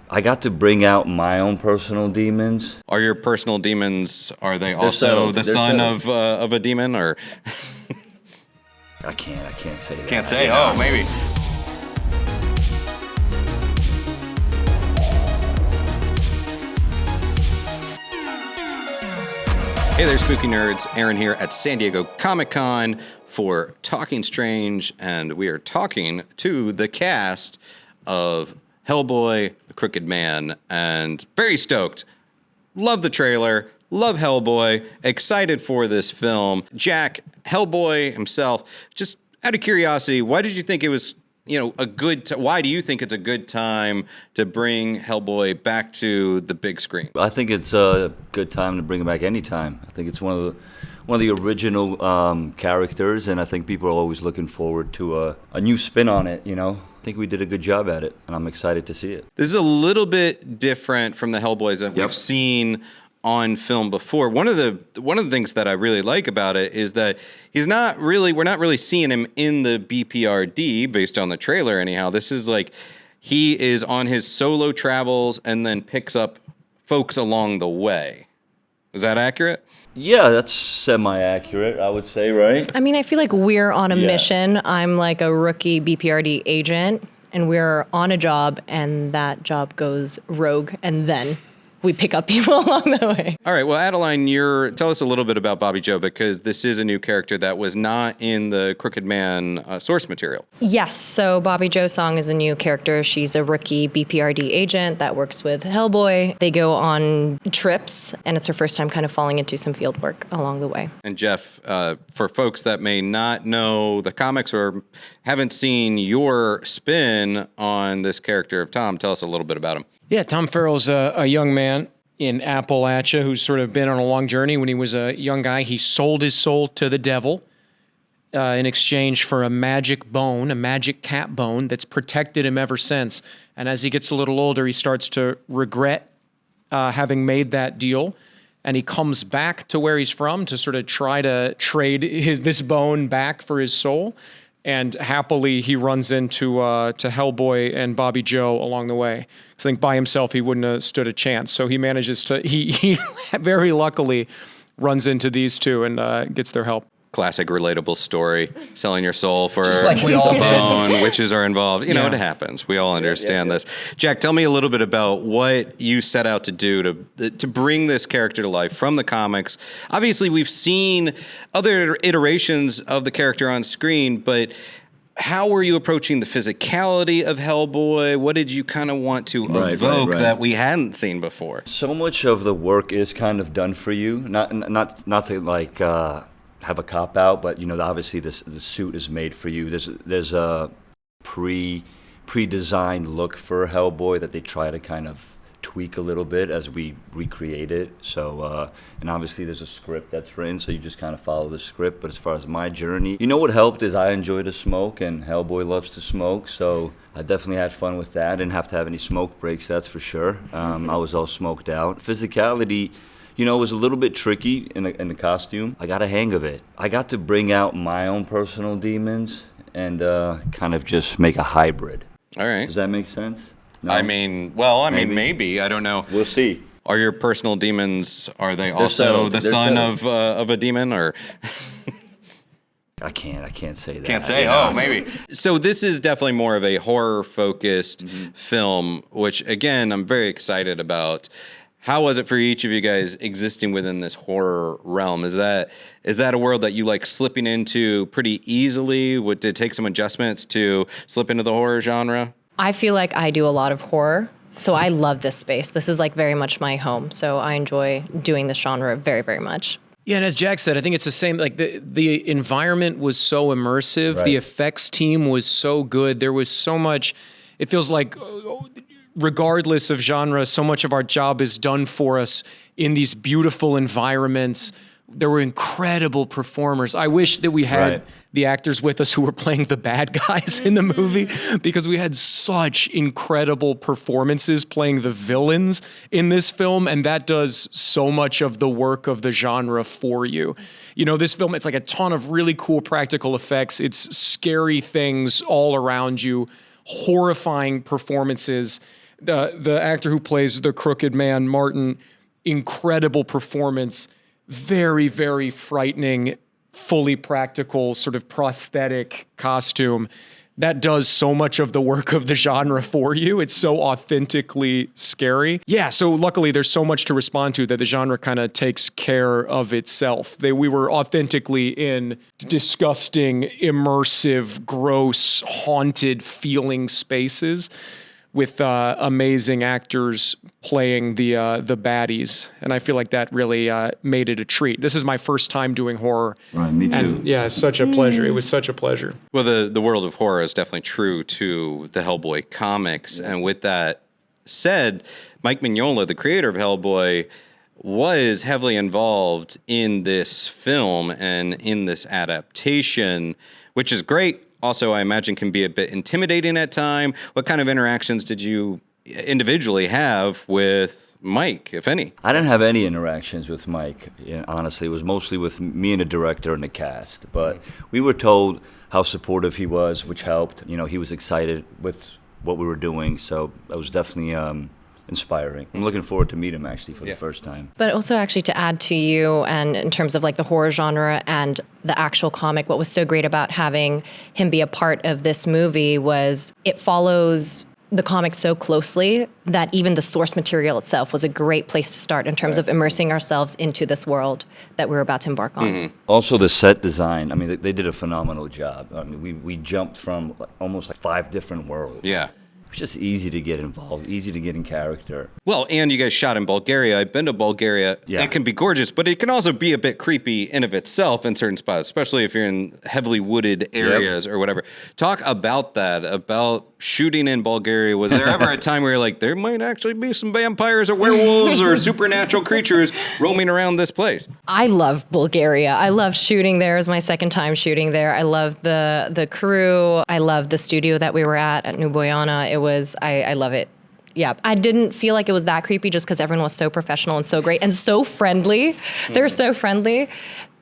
I got to bring out my own personal demons. Are your personal demons, are they also the son of a demon, or? I can't say that. Can't say, oh, maybe. Hey there, spooky nerds. Aaron here at San Diego Comic-Con for Talking Strange, and we are talking to the cast of Hellboy, The Crooked Man, and very stoked. Love the trailer, love Hellboy, excited for this film. Jack, Hellboy himself, just out of curiosity, why did you think it was, why do you think it's a good time to bring Hellboy back to the big screen? I think it's a good time to bring him back anytime. I think it's one of the original characters, and I think people are always looking forward to a new spin on it, I think we did a good job at it, and I'm excited to see it. This is a little bit different from the Hellboys that we've seen on film before. One of the things that I really like about it is that we're not really seeing him in the BPRD based on the trailer anyhow. This is like he is on his solo travels and then picks up folks along the way. Is that accurate? Yeah, that's semi-accurate, I would say, right? I mean, I feel like we're on a mission. I'm like a rookie BPRD agent, and we're on a job, and that job goes rogue, and then we pick up people along the way. All right, well, Adeline, tell us a little bit about Bobby Joe, because this is a new character that was not in the Crooked Man source material. Yes, so Bobby Joe Song is a new character. She's a rookie BPRD agent that works with Hellboy. They go on trips, and it's her first time kind of falling into some field work along the way. And Jeff, for folks that may not know the comics or haven't seen your spin on this character of Tom, tell us a little bit about him. Yeah, Tom Farrell's a young man in Appalachia who's sort of been on a long journey. When he was a young guy, he sold his soul to the devil in exchange for a magic bone, a magic cat bone that's protected him ever since. And as he gets a little older, he starts to regret having made that deal. And he comes back to where he's from to sort of try to trade this bone back for his soul. And happily, he runs into to Hellboy and Bobby Joe along the way. I think by himself, he wouldn't have stood a chance. So he manages to, he very luckily runs into these two and gets their help. Classic relatable story, selling your soul for just like we all a bone, witches are involved. It happens. We all understand this. Jack, tell me a little bit about what you set out to do to bring this character to life from the comics. Obviously, we've seen other iterations of the character on screen, but how were you approaching the physicality of Hellboy? What did you kind of want to evoke that we hadn't seen before? So much of the work is kind of done for you. Not to like have a cop out, but obviously the suit is made for you. There's a pre-designed look for Hellboy that they try to kind of tweak a little bit as we recreate it. So and obviously there's a script that's written, so you just kind of follow the script. But as far as my journey, what helped is I enjoy to smoke, and Hellboy loves to smoke, so I definitely had fun with that. I didn't have to have any smoke breaks, that's for sure. I was all smoked out. Physicality, it was a little bit tricky in the costume. I got a hang of it. I got to bring out my own personal demons and kind of just make a hybrid. All right. Does that make sense? No? I mean, maybe. I don't know. We'll see. Are your personal demons, are they also the son of a demon, or? I can't say that. Can't say, maybe. So this is definitely more of a horror-focused film, which, again, I'm very excited about. How was it for each of you guys existing within this horror realm? Is that a world that you like slipping into pretty easily? Did it take some adjustments to slip into the horror genre? I feel like I do a lot of horror, so I love this space. This is like very much my home, so I enjoy doing this genre very, very much. Yeah, and as Jack said, I think it's the same. Like the environment was so immersive. Right. The effects team was so good. There was so much. It feels like, regardless of genre, so much of our job is done for us in these beautiful environments. There were incredible performers. I wish that we had the actors with us who were playing the bad guys in the movie, because we had such incredible performances playing the villains in this film, and that does so much of the work of the genre for you. This film, it's like a ton of really cool practical effects. It's scary things all around you, horrifying performances. The actor who plays the crooked man, Martin, incredible performance, very, very frightening, fully practical, sort of prosthetic costume. That does so much of the work of the genre for you. It's so authentically scary. Yeah, so luckily there's so much to respond to that the genre kind of takes care of itself. We were authentically in disgusting, immersive, gross, haunted feeling spaces with amazing actors playing the baddies, and I feel like that really made it a treat. This is my first time doing horror. Right, me too. And yeah, it's such a pleasure. It was such a pleasure. Well, the world of horror is definitely true to the Hellboy comics, and with that said, Mike Mignola, the creator of Hellboy, was heavily involved in this film and in this adaptation, which is great. Also, I imagine can be a bit intimidating at time. What kind of interactions did you individually have with Mike, if any? I didn't have any interactions with Mike, honestly. It was mostly with me and the director and the cast. But we were told how supportive he was, which helped. You know, he was excited with what we were doing, so that was definitely inspiring. I'm looking forward to meet him actually for the first time. But also actually to add to you, and in terms of like the horror genre and the actual comic, what was so great about having him be a part of this movie was it follows the comic so closely that even the source material itself was a great place to start in terms of immersing ourselves into this world that we're about to embark on. Mm-hmm. Also the set design, I mean, they did a phenomenal job. I mean, we jumped from almost like 5 different worlds. Yeah. It's just easy to get involved, easy to get in character. Well, and you guys shot in Bulgaria. I've been to Bulgaria. Yeah. It can be gorgeous, but it can also be a bit creepy in of itself in certain spots, especially if you're in heavily wooded areas or whatever. Talk about that, about shooting in Bulgaria. Was there ever a time where you're like, there might actually be some vampires or werewolves or supernatural creatures roaming around this place? I love Bulgaria. I love shooting there. It was my second time shooting there. I love the crew. I love the studio that we were at New Boyana. I love it. Yeah, I didn't feel like it was that creepy just because everyone was so professional and so great and so friendly. They're so friendly.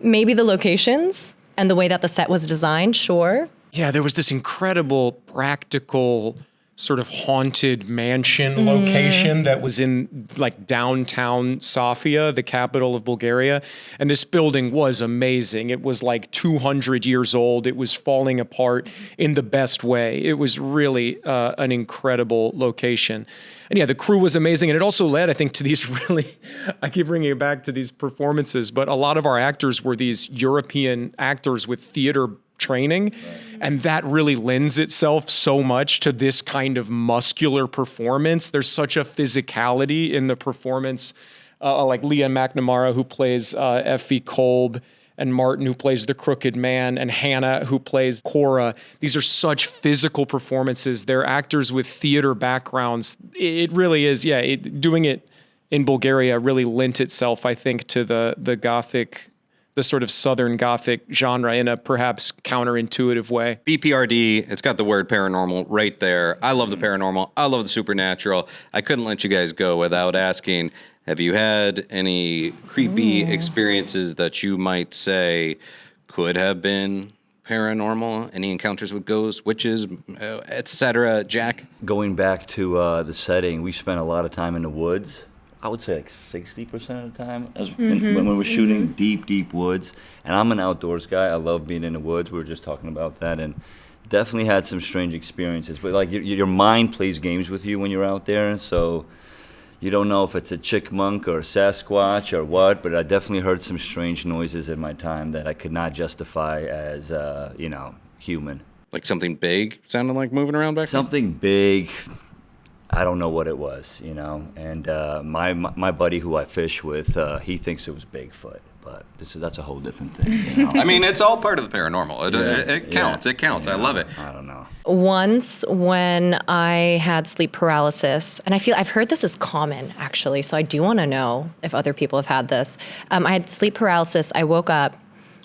Maybe the locations and the way that the set was designed, sure. Yeah, there was this incredible practical sort of haunted mansion location that was in like downtown Sofia, the capital of Bulgaria. And this building was amazing. It was like 200 years old. It was falling apart in the best way. It was really an incredible location. And yeah, the crew was amazing. And it also led, I think, to these really, I keep bringing it back to these performances, but a lot of our actors were these European actors with theater training, and that really lends itself so much to this kind of muscular performance. There's such a physicality in the performance, like Leah McNamara, who plays Effie Kolb, and Martin, who plays the crooked man, and Hannah, who plays Cora. These are such physical performances. They're actors with theater backgrounds. It really is, doing it in Bulgaria really lent itself, I think, to the Gothic, the sort of Southern Gothic genre in a perhaps counterintuitive way. BPRD, it's got the word paranormal right there. I love the paranormal. I love the supernatural. I couldn't let you guys go without asking, have you had any creepy experiences that you might say could have been paranormal? Any encounters with ghosts, witches, etc., Jack? Going back to the setting, we spent a lot of time in the woods. I would say like 60% of the time when we were shooting deep woods. And I'm an outdoors guy. I love being in the woods. We were just talking about that, and definitely had some strange experiences. But like your mind plays games with you when you're out there, so you don't know if it's a chickmunk or a Sasquatch or what. But I definitely heard some strange noises in my time that I could not justify as human. Like something big sounded like moving around back there? Something big. I don't know what it was, and my buddy who I fish with, he thinks it was Bigfoot, but that's a whole different thing. I mean, it's all part of the paranormal. It counts. It counts. I love it. I don't know. Once when I had sleep paralysis, and I've heard this is common actually, so I do want to know if other people have had this. I had sleep paralysis. I woke up,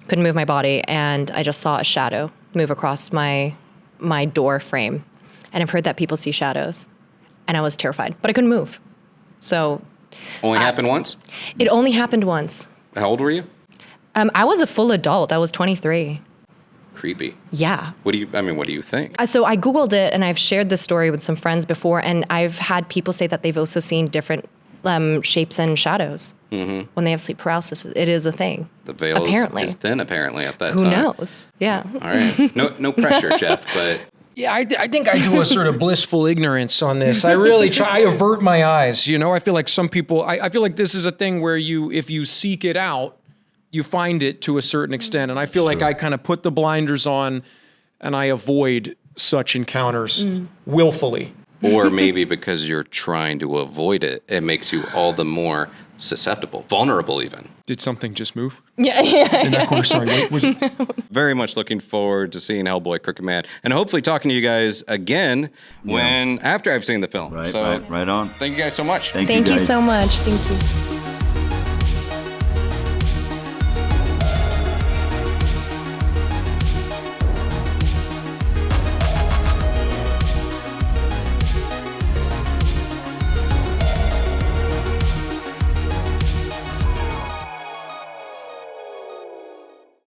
couldn't move my body, and I just saw a shadow move across my door frame. And I've heard that people see shadows. And I was terrified, but I couldn't move. So only happened once? It only happened once. How old were you? I was a full adult. I was 23. creepy. Yeah. What do you think? So I Googled it, and I've shared this story with some friends before, and I've had people say that they've also seen different shapes and shadows when they have sleep paralysis. It is a thing. The veil apparently is thin, apparently, at that Who time. knows? Yeah. All right. No pressure, Jeff, but... Yeah, I think I do a sort of blissful ignorance on this. I really try. I avert my eyes. You know, I feel like some people. I feel like this is a thing where if you seek it out, you find it to a certain extent. And I feel like I kind of put the blinders on, and I avoid such encounters willfully. Or maybe because you're trying to avoid it, it makes you all the more susceptible, vulnerable even. Did something just move? Yeah. In that corner, sorry. Wait, was it? Very much looking forward to seeing Hellboy, Crooked Man, and hopefully talking to you guys again after I've seen the film. Right, so, right on. Thank you guys so much. Thank you so much. Thank you.